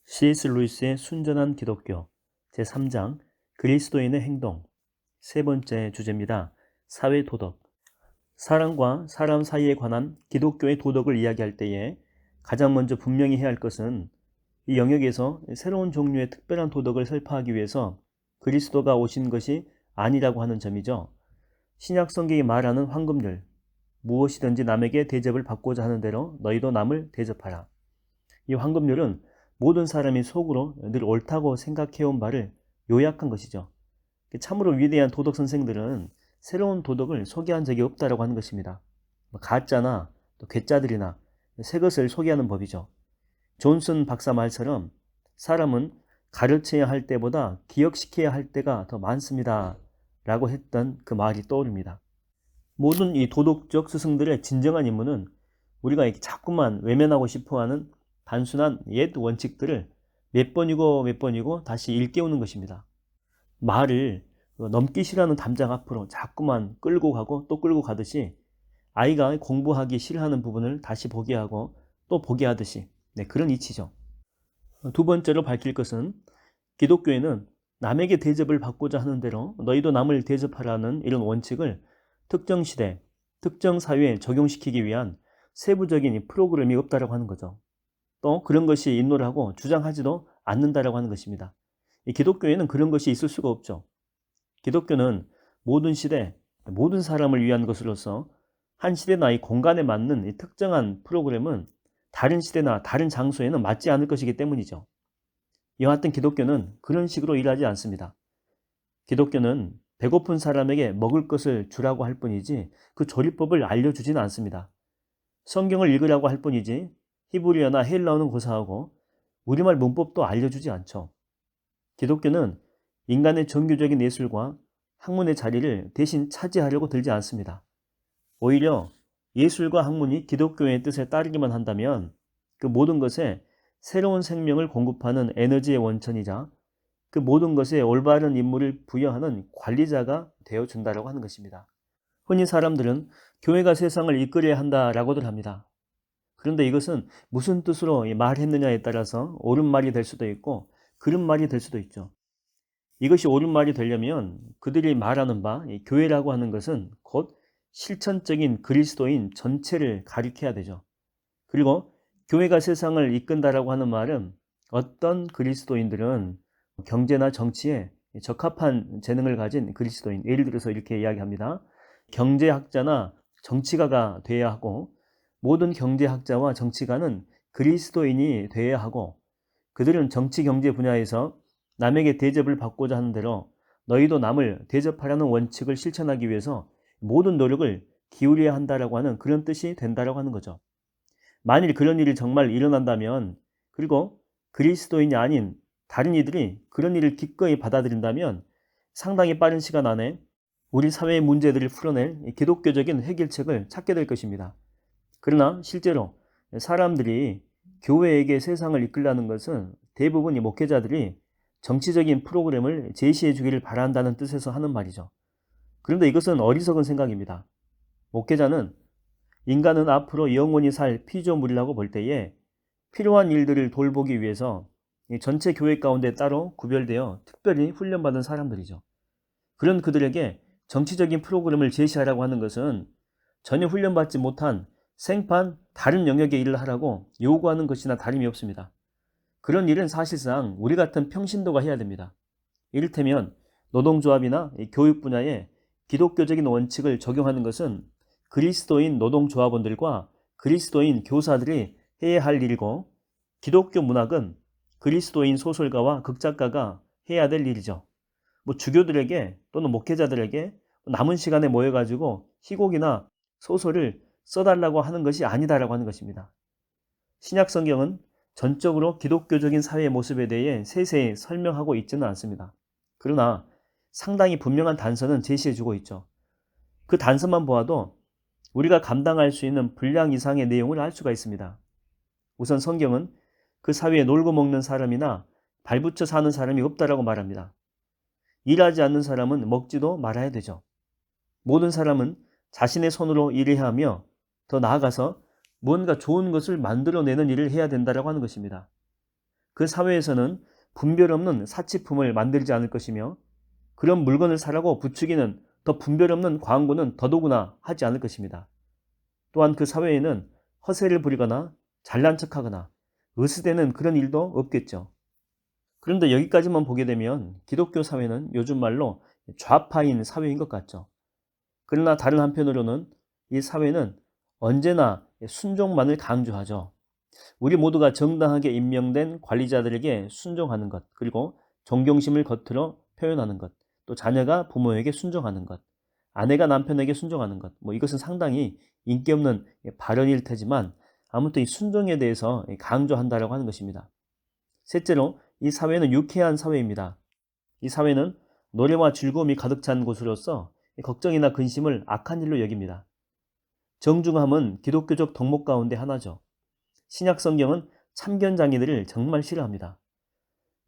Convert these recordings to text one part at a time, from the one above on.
C.S. 루이스의 순전한 기독교 제3장 그리스도인의 행동 세 번째 주제입니다. 사회도덕. 사람과 사람 사이에 관한 기독교의 도덕을 이야기할 때에 가장 먼저 분명히 해야 할 것은 이 영역에서 새로운 종류의 특별한 도덕을 설파하기 위해서 그리스도가 오신 것이 아니라고 하는 점이죠. 신약 성경이 말하는 황금률, 무엇이든지 남에게 대접을 받고자 하는 대로 너희도 남을 대접하라. 이 황금률은 모든 사람이 속으로 늘 옳다고 생각해온 바를 요약한 것이죠. 참으로 위대한 도덕 선생들은 새로운 도덕을 소개한 적이 없다라고 하는 것입니다. 가짜나 또 괴짜들이나 새 것을 소개하는 법이죠. 존슨 박사 말처럼 사람은 가르쳐야 할 때보다 기억시켜야 할 때가 더 많습니다 라고 했던 그 말이 떠오릅니다. 모든 이 도덕적 스승들의 진정한 임무는 우리가 이렇게 자꾸만 외면하고 싶어하는 단순한 옛 원칙들을 몇 번이고 몇 번이고 다시 일깨우는 것입니다. 말을 넘기 싫어하는 담장 앞으로 자꾸만 끌고 가고 또 끌고 가듯이 아이가 공부하기 싫어하는 부분을 다시 보게 하고 또 보게 하듯이 그런 이치죠. 두 번째로 밝힐 것은 기독교에는 남에게 대접을 받고자 하는 대로 너희도 남을 대접하라는 이런 원칙을 특정 시대, 특정 사회에 적용시키기 위한 세부적인 프로그램이 없다라고 하는 거죠. 또 그런 것이 인노라고 주장하지도 않는다라고 하는 것입니다. 이 기독교에는 그런 것이 있을 수가 없죠. 기독교는 모든 시대, 모든 사람을 위한 것으로서 한 시대나 이 공간에 맞는 이 특정한 프로그램은 다른 시대나 다른 장소에는 맞지 않을 것이기 때문이죠. 이와 같은 기독교는 그런 식으로 일하지 않습니다. 기독교는 배고픈 사람에게 먹을 것을 주라고 할 뿐이지 그 조리법을 알려주지는 않습니다. 성경을 읽으라고 할 뿐이지 히브리어나 헬라어는 고사하고 우리말 문법도 알려주지 않죠. 기독교는 인간의 종교적인 예술과 학문의 자리를 대신 차지하려고 들지 않습니다. 오히려 예술과 학문이 기독교의 뜻에 따르기만 한다면 그 모든 것에 새로운 생명을 공급하는 에너지의 원천이자 그 모든 것에 올바른 임무를 부여하는 관리자가 되어준다고 하는 것입니다. 흔히 사람들은 교회가 세상을 이끌어야 한다라고들 합니다. 그런데 이것은 무슨 뜻으로 말했느냐에 따라서 옳은 말이 될 수도 있고 그른 말이 될 수도 있죠. 이것이 옳은 말이 되려면 그들이 말하는 바 교회라고 하는 것은 곧 실천적인 그리스도인 전체를 가리켜야 되죠. 그리고 교회가 세상을 이끈다라고 하는 말은 어떤 그리스도인들은 경제나 정치에 적합한 재능을 가진 그리스도인, 예를 들어서 이렇게 이야기합니다. 경제학자나 정치가가 되어야 하고 모든 경제학자와 정치가는 그리스도인이 되어야 하고 그들은 정치 경제 분야에서 남에게 대접을 받고자 하는 대로 너희도 남을 대접하라는 원칙을 실천하기 위해서 모든 노력을 기울여야 한다라고 하는 그런 뜻이 된다라고 하는 거죠. 만일 그런 일이 정말 일어난다면 그리고 그리스도인이 아닌 다른 이들이 그런 일을 기꺼이 받아들인다면 상당히 빠른 시간 안에 우리 사회의 문제들을 풀어낼 기독교적인 해결책을 찾게 될 것입니다. 그러나 실제로 사람들이 교회에게 세상을 이끌라는 것은 대부분 이 목회자들이 정치적인 프로그램을 제시해 주기를 바란다는 뜻에서 하는 말이죠. 그런데 이것은 어리석은 생각입니다. 목회자는 인간은 앞으로 영원히 살 피조물이라고 볼 때에 필요한 일들을 돌보기 위해서 전체 교회 가운데 따로 구별되어 특별히 훈련받은 사람들이죠. 그런 그들에게 정치적인 프로그램을 제시하라고 하는 것은 전혀 훈련받지 못한 생판 다른 영역의 일을 하라고 요구하는 것이나 다름이 없습니다. 그런 일은 사실상 우리 같은 평신도가 해야 됩니다. 이를테면 노동조합이나 교육 분야에 기독교적인 원칙을 적용하는 것은 그리스도인 노동조합원들과 그리스도인 교사들이 해야 할 일이고 기독교 문학은 그리스도인 소설가와 극작가가 해야 될 일이죠. 주교들에게 또는 목회자들에게 남은 시간에 모여가지고 희곡이나 소설을 써달라고 하는 것이 아니다라고 하는 것입니다. 신약 성경은 전적으로 기독교적인 사회의 모습에 대해 세세히 설명하고 있지는 않습니다. 그러나 상당히 분명한 단서는 제시해주고 있죠. 그 단서만 보아도 우리가 감당할 수 있는 분량 이상의 내용을 알 수가 있습니다. 우선 성경은 그 사회에 놀고 먹는 사람이나 발붙여 사는 사람이 없다라고 말합니다. 일하지 않는 사람은 먹지도 말아야 되죠. 모든 사람은 자신의 손으로 일해야 하며 더 나아가서 무언가 좋은 것을 만들어내는 일을 해야 된다고 하는 것입니다. 그 사회에서는 분별 없는 사치품을 만들지 않을 것이며 그런 물건을 사라고 부추기는 더 분별 없는 광고는 더더구나 하지 않을 것입니다. 또한 그 사회에는 허세를 부리거나 잘난 척하거나 으스대는 그런 일도 없겠죠. 그런데 여기까지만 보게 되면 기독교 사회는 요즘 말로 좌파인 사회인 것 같죠. 그러나 다른 한편으로는 이 사회는 언제나 순종만을 강조하죠. 우리 모두가 정당하게 임명된 관리자들에게 순종하는 것, 그리고 존경심을 겉으로 표현하는 것, 또 자녀가 부모에게 순종하는 것, 아내가 남편에게 순종하는 것, 이것은 상당히 인기 없는 발언일 테지만 아무튼 이 순종에 대해서 강조한다라고 하는 것입니다. 셋째로 이 사회는 유쾌한 사회입니다. 이 사회는 노래와 즐거움이 가득 찬 곳으로서 걱정이나 근심을 악한 일로 여깁니다. 정중함은 기독교적 덕목 가운데 하나죠. 신약 성경은 참견장애들을 정말 싫어합니다.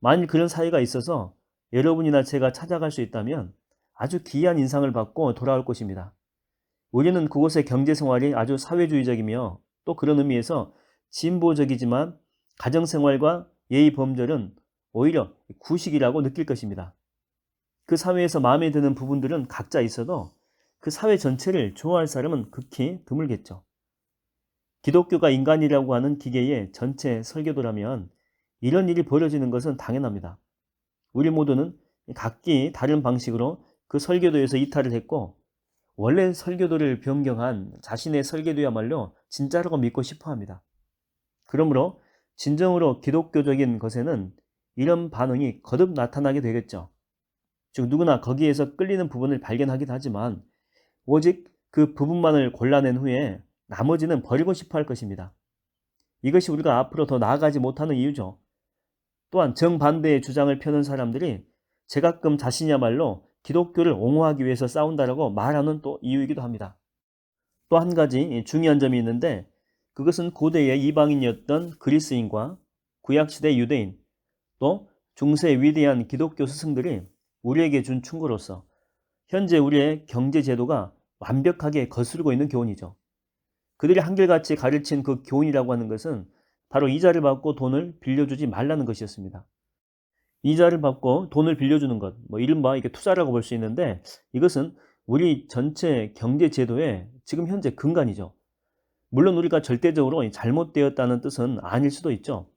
만일 그런 사회가 있어서 여러분이나 제가 찾아갈 수 있다면 아주 기이한 인상을 받고 돌아올 것입니다. 우리는 그곳의 경제생활이 아주 사회주의적이며 또 그런 의미에서 진보적이지만 가정생활과 예의범절은 오히려 구식이라고 느낄 것입니다. 그 사회에서 마음에 드는 부분들은 각자 있어도 그 사회 전체를 좋아할 사람은 극히 드물겠죠. 기독교가 인간이라고 하는 기계의 전체 설계도라면 이런 일이 벌어지는 것은 당연합니다. 우리 모두는 각기 다른 방식으로 그 설계도에서 이탈을 했고 원래 설계도를 변경한 자신의 설계도야말로 진짜라고 믿고 싶어 합니다. 그러므로 진정으로 기독교적인 것에는 이런 반응이 거듭 나타나게 되겠죠. 즉 누구나 거기에서 끌리는 부분을 발견하기도 하지만 오직 그 부분만을 골라낸 후에 나머지는 버리고 싶어 할 것입니다. 이것이 우리가 앞으로 더 나아가지 못하는 이유죠. 또한 정반대의 주장을 펴는 사람들이 제가끔 자신이야말로 기독교를 옹호하기 위해서 싸운다라고 말하는 또 이유이기도 합니다. 또 한 가지 중요한 점이 있는데 그것은 고대의 이방인이었던 그리스인과 구약시대 유대인 또 중세의 위대한 기독교 스승들이 우리에게 준 충고로서 현재 우리의 경제제도가 완벽하게 거스르고 있는 교훈이죠. 그들이 한결같이 가르친 그 교훈이라고 하는 것은 바로 이자를 받고 돈을 빌려주지 말라는 것이었습니다. 이자를 받고 돈을 빌려주는 것, 이른바 이게 투자라고 볼 수 있는데 이것은 우리 전체 경제제도의 지금 현재 근간이죠. 물론 우리가 절대적으로 잘못되었다는 뜻은 아닐 수도 있죠.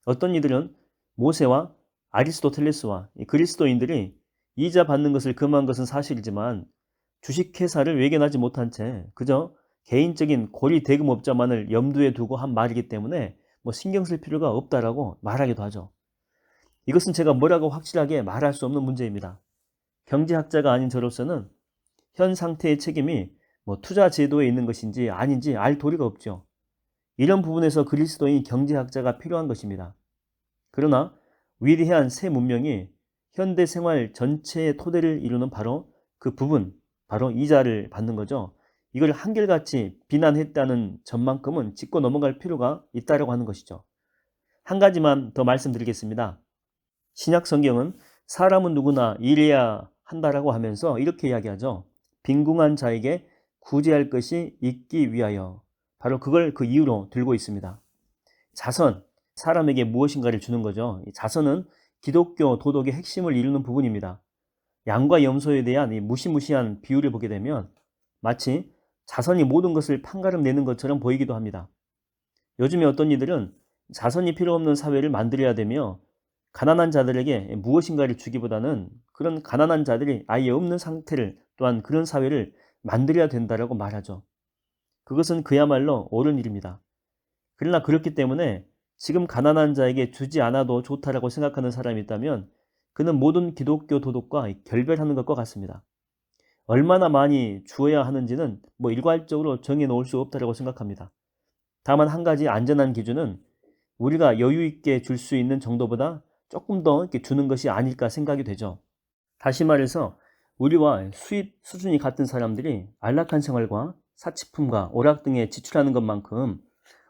어떤 이들은 모세와 아리스토텔레스와 그리스도인들이 이자 받는 것을 금한 것은 사실이지만 주식회사를 외견하지 못한 채 그저 개인적인 고리 대금업자만을 염두에 두고 한 말이기 때문에 신경 쓸 필요가 없다라고 말하기도 하죠. 이것은 제가 뭐라고 확실하게 말할 수 없는 문제입니다. 경제학자가 아닌 저로서는 현 상태의 책임이 투자 제도에 있는 것인지 아닌지 알 도리가 없죠. 이런 부분에서 그리스도인 경제학자가 필요한 것입니다. 그러나 위대한 새 문명이 현대 생활 전체의 토대를 이루는 바로 그 부분, 바로 이자를 받는 거죠. 이걸 한결같이 비난했다는 점만큼은 짚고 넘어갈 필요가 있다고 하는 것이죠. 한 가지만 더 말씀드리겠습니다. 신약 성경은 사람은 누구나 일해야 한다라고 하면서 이렇게 이야기하죠. 빈궁한 자에게 구제할 것이 있기 위하여. 바로 그걸 그 이유로 들고 있습니다. 자선, 사람에게 무엇인가를 주는 거죠. 자선은 기독교 도덕의 핵심을 이루는 부분입니다. 양과 염소에 대한 이 무시무시한 비유를 보게 되면 마치 자선이 모든 것을 판가름 내는 것처럼 보이기도 합니다. 요즘에 어떤 이들은 자선이 필요 없는 사회를 만들어야 되며 가난한 자들에게 무엇인가를 주기보다는 그런 가난한 자들이 아예 없는 상태를 또한 그런 사회를 만들어야 된다라고 말하죠. 그것은 그야말로 옳은 일입니다. 그러나 그렇기 때문에 지금 가난한 자에게 주지 않아도 좋다라고 생각하는 사람이 있다면 그는 모든 기독교 도덕과 결별하는 것과 같습니다. 얼마나 많이 주어야 하는지는 일괄적으로 정해놓을 수 없다고 생각합니다. 다만 한 가지 안전한 기준은 우리가 여유 있게 줄 수 있는 정도보다 조금 더 이렇게 주는 것이 아닐까 생각이 되죠. 다시 말해서 우리와 수입 수준이 같은 사람들이 안락한 생활과 사치품과 오락 등에 지출하는 것만큼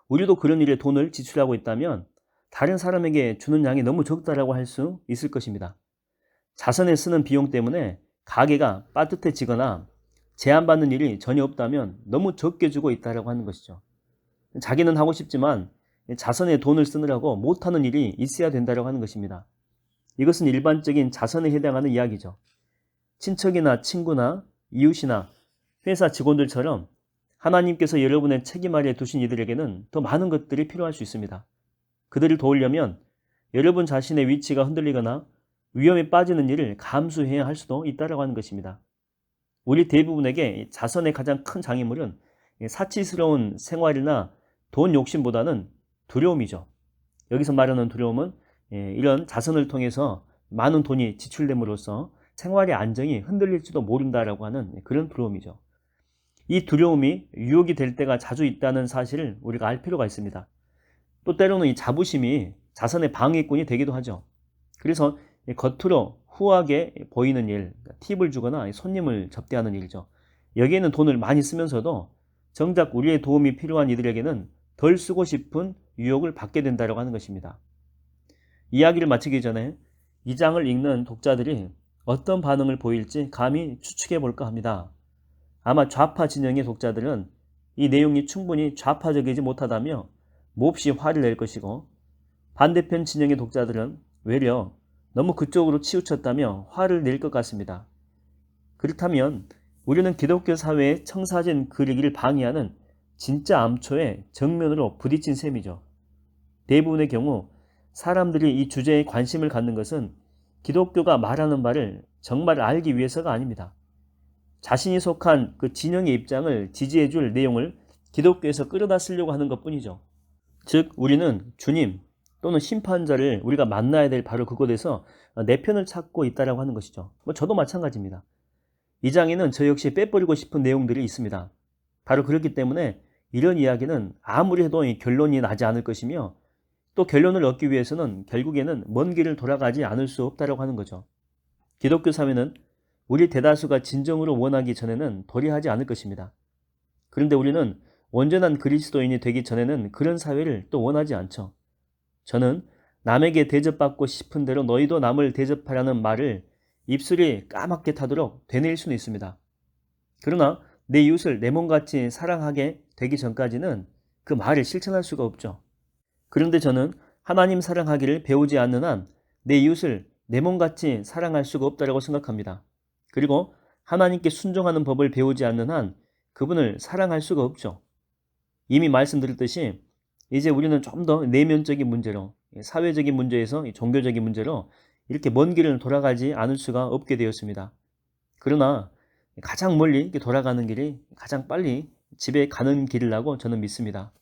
우리도 그런 일에 돈을 지출하고 있다면 다른 사람에게 주는 양이 너무 적다라고 할 수 있을 것입니다. 자선에 쓰는 비용 때문에 가게가 빠듯해지거나 제한받는 일이 전혀 없다면 너무 적게 주고 있다라고 하는 것이죠. 자기는 하고 싶지만 자선에 돈을 쓰느라고 못하는 일이 있어야 된다고 하는 것입니다. 이것은 일반적인 자선에 해당하는 이야기죠. 친척이나 친구나 이웃이나 회사 직원들처럼 하나님께서 여러분의 책임 아래에 두신 이들에게는 더 많은 것들이 필요할 수 있습니다. 그들을 도우려면 여러분 자신의 위치가 흔들리거나 위험에 빠지는 일을 감수해야 할 수도 있다고 하는 것입니다. 우리 대부분에게 자선의 가장 큰 장애물은 사치스러운 생활이나 돈 욕심보다는 두려움이죠. 여기서 말하는 두려움은 이런 자선을 통해서 많은 돈이 지출됨으로써 생활의 안정이 흔들릴지도 모른다라고 하는 그런 두려움이죠. 이 두려움이 유혹이 될 때가 자주 있다는 사실을 우리가 알 필요가 있습니다. 또 때로는 이 자부심이 자선의 방해꾼이 되기도 하죠. 그래서 겉으로 후하게 보이는 일, 팁을 주거나 손님을 접대하는 일이죠. 여기에는 돈을 많이 쓰면서도 정작 우리의 도움이 필요한 이들에게는 덜 쓰고 싶은 유혹을 받게 된다고 하는 것입니다. 이야기를 마치기 전에 이 장을 읽는 독자들이 어떤 반응을 보일지 감히 추측해 볼까 합니다. 아마 좌파 진영의 독자들은 이 내용이 충분히 좌파적이지 못하다며 몹시 화를 낼 것이고, 반대편 진영의 독자들은 외려 너무 그쪽으로 치우쳤다며 화를 낼 것 같습니다. 그렇다면 우리는 기독교 사회의 청사진 그리기를 방해하는 진짜 암초에 정면으로 부딪힌 셈이죠. 대부분의 경우 사람들이 이 주제에 관심을 갖는 것은 기독교가 말하는 바를 정말 알기 위해서가 아닙니다. 자신이 속한 그 진영의 입장을 지지해 줄 내용을 기독교에서 끌어다 쓰려고 하는 것뿐이죠. 즉 우리는 주님 또는 심판자를 우리가 만나야 될 바로 그곳에서 내 편을 찾고 있다고 하는 것이죠. 저도 마찬가지입니다. 이 장에는 저 역시 빼버리고 싶은 내용들이 있습니다. 바로 그렇기 때문에 이런 이야기는 아무리 해도 결론이 나지 않을 것이며, 또 결론을 얻기 위해서는 결국에는 먼 길을 돌아가지 않을 수 없다고 하는 거죠. 기독교 사회는 우리 대다수가 진정으로 원하기 전에는 도래하지 않을 것입니다. 그런데 우리는 온전한 그리스도인이 되기 전에는 그런 사회를 또 원하지 않죠. 저는 남에게 대접받고 싶은 대로 너희도 남을 대접하라는 말을 입술이 까맣게 타도록 되뇌일 수는 있습니다. 그러나 내 이웃을 내 몸같이 사랑하게 되기 전까지는 그 말을 실천할 수가 없죠. 그런데 저는 하나님 사랑하기를 배우지 않는 한 내 이웃을 내 몸같이 사랑할 수가 없다고 생각합니다. 그리고 하나님께 순종하는 법을 배우지 않는 한 그분을 사랑할 수가 없죠. 이미 말씀드렸듯이 이제 우리는 좀 더 내면적인 문제로, 사회적인 문제에서 종교적인 문제로 이렇게 먼 길을 돌아가지 않을 수가 없게 되었습니다. 그러나 가장 멀리 돌아가는 길이 가장 빨리 집에 가는 길이라고 저는 믿습니다.